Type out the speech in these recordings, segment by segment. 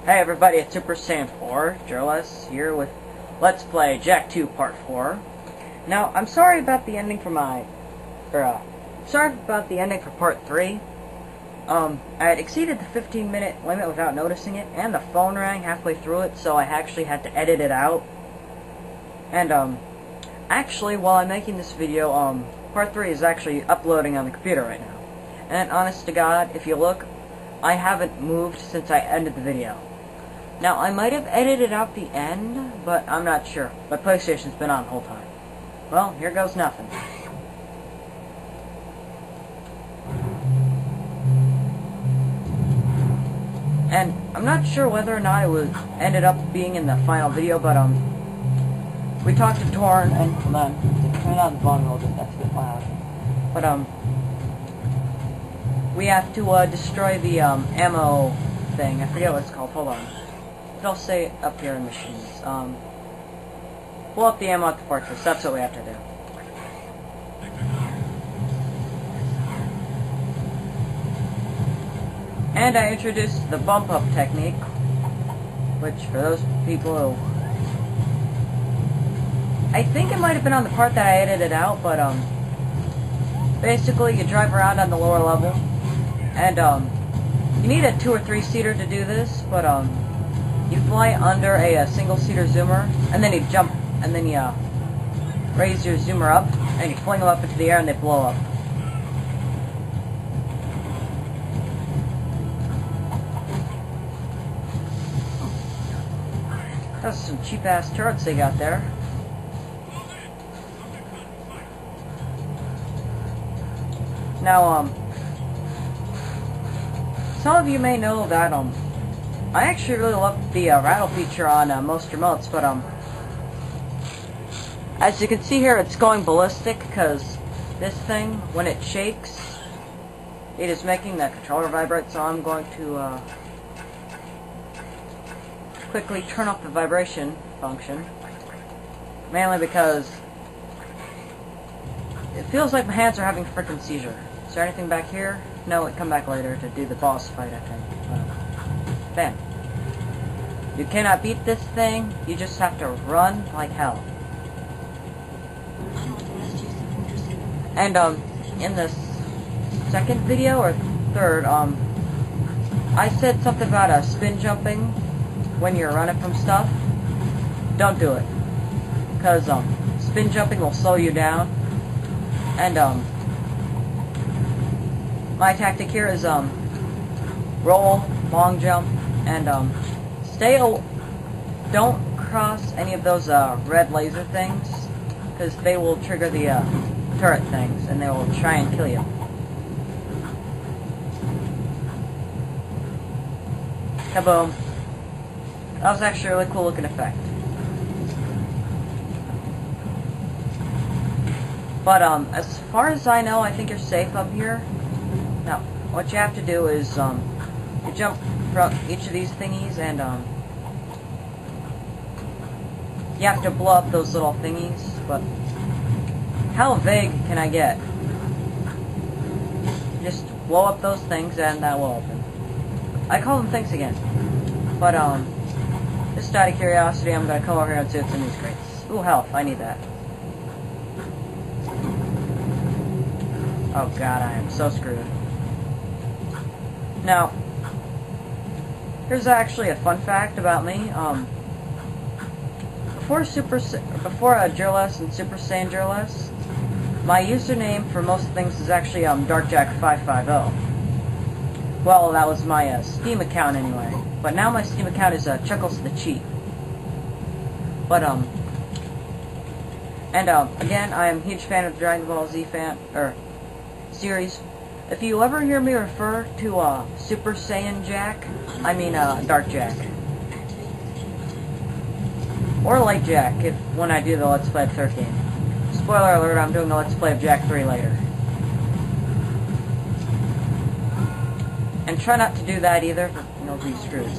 Hey everybody, it's Super Saiyan 4, Joeless, here with Let's Play Jak 2 Part 4. Now, I'm sorry about the ending for Part 3. I had exceeded the 15-minute limit without noticing it, and the phone rang halfway through it, so I actually had to edit it out. And, actually, while I'm making this video, Part 3 is actually uploading on the computer right now. And honest to God, if you look, I haven't moved since I ended the video. Now, I might have edited out the end, but I'm not sure. My PlayStation's been on the whole time. Well, here goes nothing. And I'm not sure whether or not it ended up being in the final video, but we talked to Torn, and hold on, turn on the volume a little bit, that's a bit loud. But we have to destroy the ammo thing. I forget what it's called. Hold on. It'll say up here in machines. Pull up the ammo at the fortress. That's what we have to do. And I introduced the bump up technique, which for those people who, I think it might have been on the part that I edited out, but basically you drive around on the lower level, and you need a 2 or 3 seater to do this, but you fly under a single-seater zoomer, and then you jump, and then you raise your zoomer up, and you fling them up into the air, and they blow up. That's some cheap-ass turrets they got there. Now, some of you may know that, I actually really love the rattle feature on most remotes, but as you can see here, it's going ballistic because this thing, when it shakes, it is making the controller vibrate. So I'm going to quickly turn off the vibration function, mainly because it feels like my hands are having a freaking seizure. Is there anything back here? No, it come back later to do the boss fight, I think. Bam. You cannot beat this thing, you just have to run like hell. And, in this second video, or third, I said something about spin jumping when you're running from stuff. Don't do it. Because, spin jumping will slow you down. And, my tactic here is, roll, long jump, and don't cross any of those red laser things, because they will trigger the turret things, and they will try and kill you. Kaboom. That was actually a really cool looking effect. But as far as I know, I think you're safe up here. Now, what you have to do is you jump from each of these thingies, and you have to blow up those little thingies. But how vague can I get? Just blow up those things, and that will open. I call them things again. But just out of curiosity, I'm gonna come over here and see what's in these crates. Ooh, health! I need that. Oh god, I am so screwed. Now, here's actually a fun fact about me. Before Joeless and Super Saiyan Joeless, my username for most things is actually DarkJack550. Well, that was my Steam account anyway. But now my Steam account is Chuckles the Cheat. But again, I am a huge fan of the Dragon Ball Z series. If you ever hear me refer to Super Saiyan Jak, I mean Dark Jak. Or Light Jak, when I do the Let's Play of 13. Spoiler alert, I'm doing a Let's Play of Jak 3 later. And try not to do that either, you'll be screwed.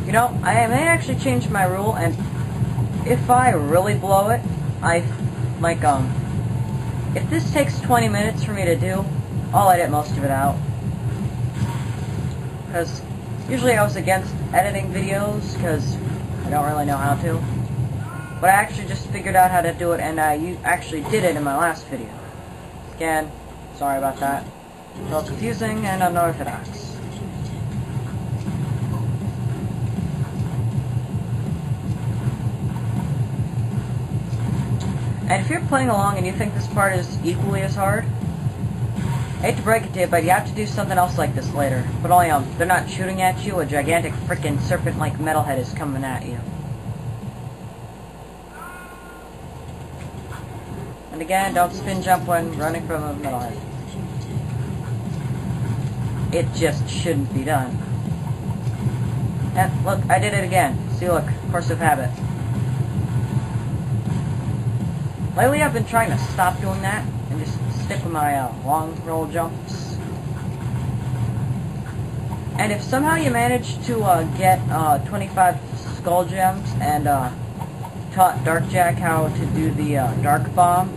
You know, I may actually change my rule, and if I really blow it, if this takes 20 minutes for me to do, I'll edit most of it out. because usually I was against editing videos because I don't really know how to. But I actually just figured out how to do it, and I actually did it in my last video. Again, sorry about that. It's all confusing and unorthodox. And if you're playing along and you think this part is equally as hard, I hate to break it to you, but you have to do something else like this later. But only, they're not shooting at you, a gigantic frickin' serpent-like metalhead is coming at you. And again, don't spin jump when running from a metalhead. It just shouldn't be done. And look, I did it again. See, look, force of habit. Lately I've been trying to stop doing that and just stick with my long roll jumps. And if somehow you manage to get 25 skull gems and taught Darkjack how to do the Dark Bomb,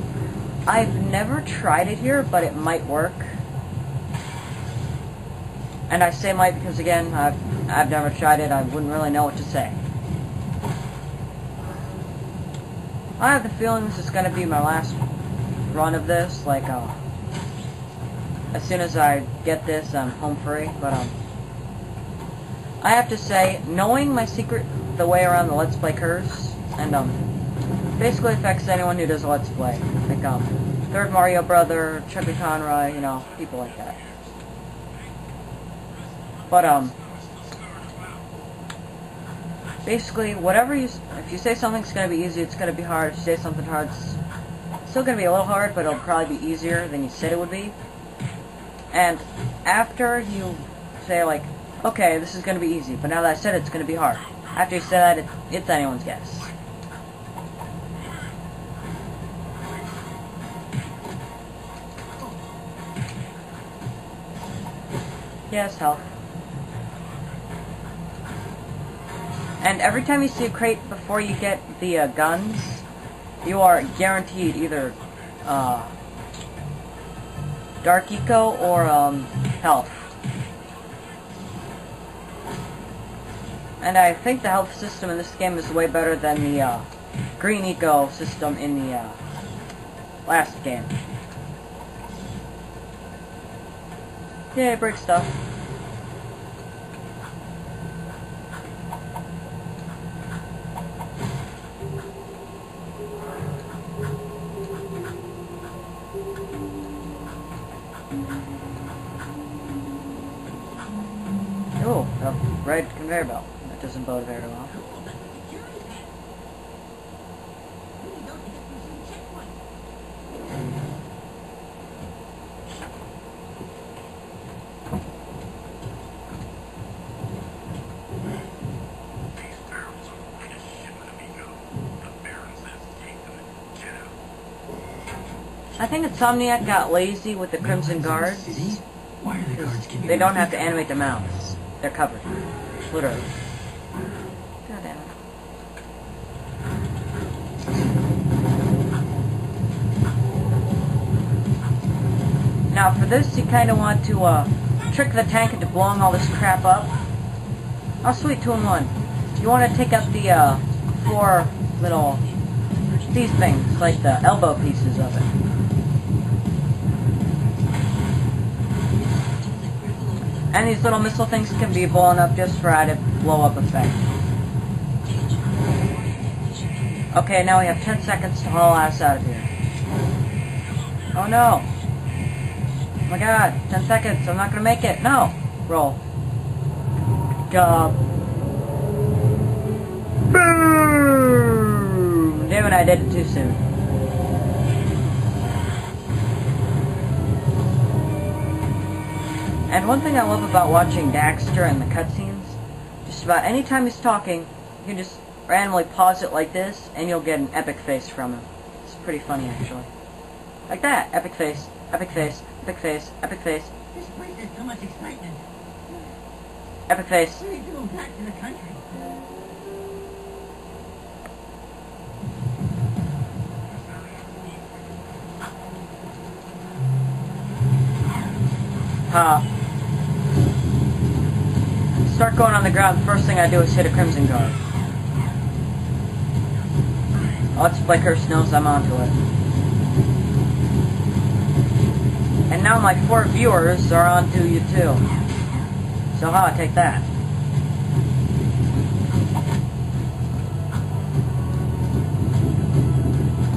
I've never tried it here, but it might work. And I say might because, again, I've never tried it. I wouldn't really know what to say. I have the feeling this is going to be my last run of this. Like, as soon as I get this, I'm home free. But, I have to say, knowing my secret, the way around the Let's Play curse, and, basically affects anyone who does a Let's Play. Like, Third Mario Brother, Chubby Conroy, you know, people like that. But, basically, whatever if you say something's going to be easy, it's going to be hard. If you say something hard, it's still going to be a little hard, but it'll probably be easier than you said it would be. And after you say, like, okay, this is going to be easy, but now that I said it, it's going to be hard. After you say that, it's anyone's guess. Yes, health. And every time you see a crate before you get the guns, you are guaranteed either Dark Eco or health. And I think the health system in this game is way better than the Green Eco system in the last game. Yay, break stuff. Oh, a red conveyor belt. That doesn't bode very well. I think Insomniac got lazy with the Crimson Guards. Why are the guards keeping They don't have to animate their mouths. They're covered. Literally. God damn it. Now for this, you kind of want to trick the tank into blowing all this crap up. Oh sweet, 2-in-1. You want to take out the 4 little, these things, like the elbow pieces of it. And these little missile things can be blown up just for added blow-up effect. Okay, now we have 10 seconds to haul ass out of here. Oh no! Oh my god, 10 seconds, I'm not gonna make it. No! Roll. Good job. Boom! Damn it, I did it too soon. And one thing I love about watching Daxter and the cutscenes, just about any time he's talking, you can just randomly pause it like this, and you'll get an epic face from him. It's pretty funny, actually. Like that. Epic face, epic face, epic face, epic face. This place has so much excitement. Epic face. What are you doing back to the country? Ha. start going on the ground, the first thing I do is hit a Crimson Guard. Let's Play Curse knows I'm onto it. And now my 4 viewers are onto you too. So how I take that?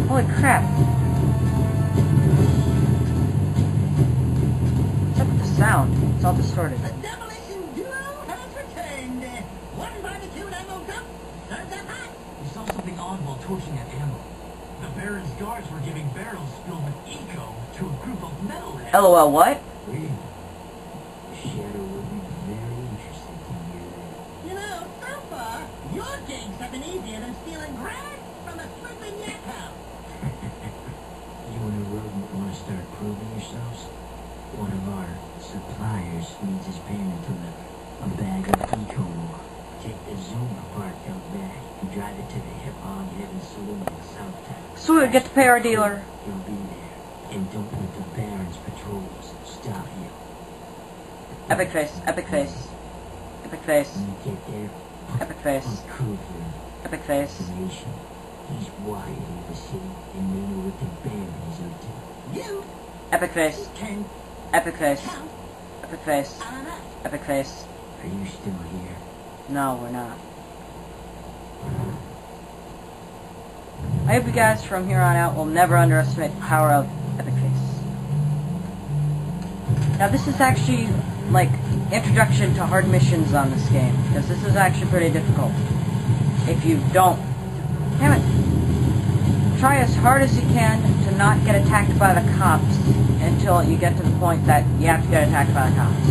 Holy crap. What's up with the sound? It's all distorted. The demolition duo has returned. One barbecue and ammo dump. Serves up hot. We saw something odd while torching that ammo. The Baron's guards were giving barrels filled with eco to a group of metalheads. LOL, what? Really? Shadow would be very interested to hear that. You know, so far, your gigs have been easier than stealing granite from a flippin' yak house. You and a rodent want to start proving yourselves? One of our suppliers needs his payment from a bag of eco ore. Take the Zoom apart out back and drive it to the Hip Hog Heaven Saloon in South Town. Sweet, get to pay our dealer. You'll be there, and don't let the Baron's patrols stop you. Epic face, epic face. Epic face, When you get there, epic face, I'll prove your epic face. information. He's wired in the city, and they know what the Baron is up to. You Epic face, can epic face, count epic face, on us. epic face. Are you still here? No, we're not. I hope you guys from here on out will never underestimate the power of Epic Face. Now this is actually like introduction to hard missions on this game, because this is actually pretty difficult. If you don't, damn it, try as hard as you can to not get attacked by the cops until you get to the point that you have to get attacked by the cops.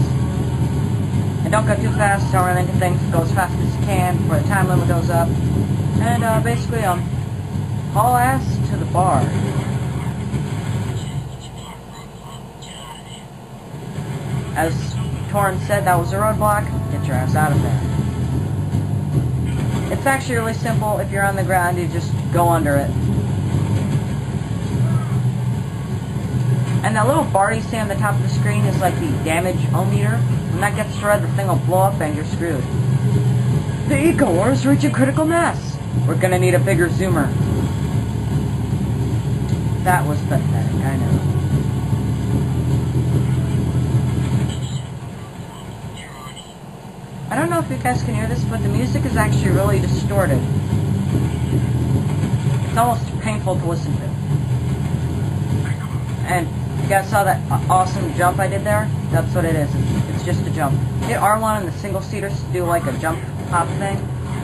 And don't go too fast, don't run into things, go as fast as you can before the time limit goes up. And basically, haul ass to the bar. As Torn said, that was a roadblock, get your ass out of there. It's actually really simple. If you're on the ground, you just go under it. And that little bar you see on the top of the screen is like the damage-o-meter. When that gets to red, the thing will blow up and you're screwed. The eco-ore is reaching critical mass. We're gonna need a bigger zoomer. That was pathetic, I know. I don't know if you guys can hear this, but the music is actually really distorted. It's almost painful to listen to. And you guys saw that awesome jump I did there? That's what it is. It's just a jump. Hit R1 and the single seaters to do like a jump hop thing.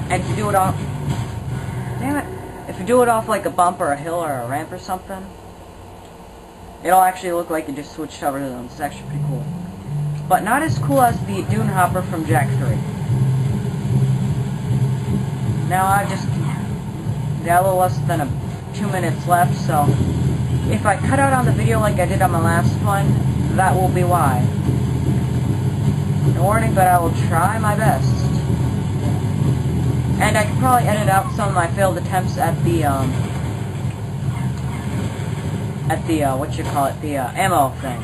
And if you do it off... Damn it. If you do it off like a bump or a hill or a ramp or something, it'll actually look like you just switched over to them. It's actually pretty cool. But not as cool as the Dune Hopper from Jak 3. Now I just got a little less than 2 minutes left, so if I cut out on the video like I did on my last one, that will be why. No warning, but I will try my best. And I could probably edit out some of my failed attempts at the ammo thing.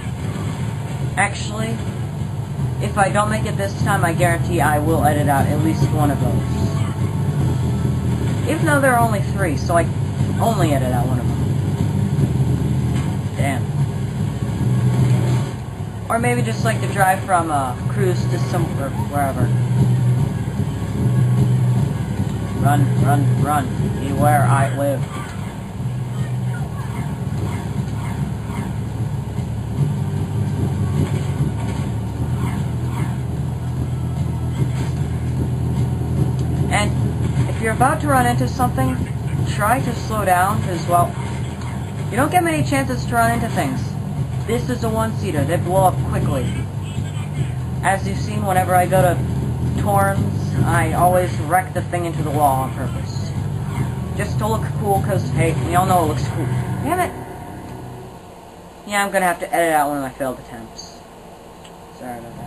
Actually, if I don't make it this time, I guarantee I will edit out at least one of those. Even though there are only 3, so I only edit out one of them. Damn. Or maybe just like the drive from Cruise to somewhere, wherever. Run, run, run. Be where I live. And if you're about to run into something, try to slow down, because, well, you don't get many chances to run into things. This is a one-seater. They blow up quickly. As you've seen, whenever I go to Torns, I always wreck the thing into the wall on purpose. Just to look cool, because, hey, we all know it looks cool. Damn it! Yeah, I'm gonna have to edit out one of my failed attempts. Sorry about that.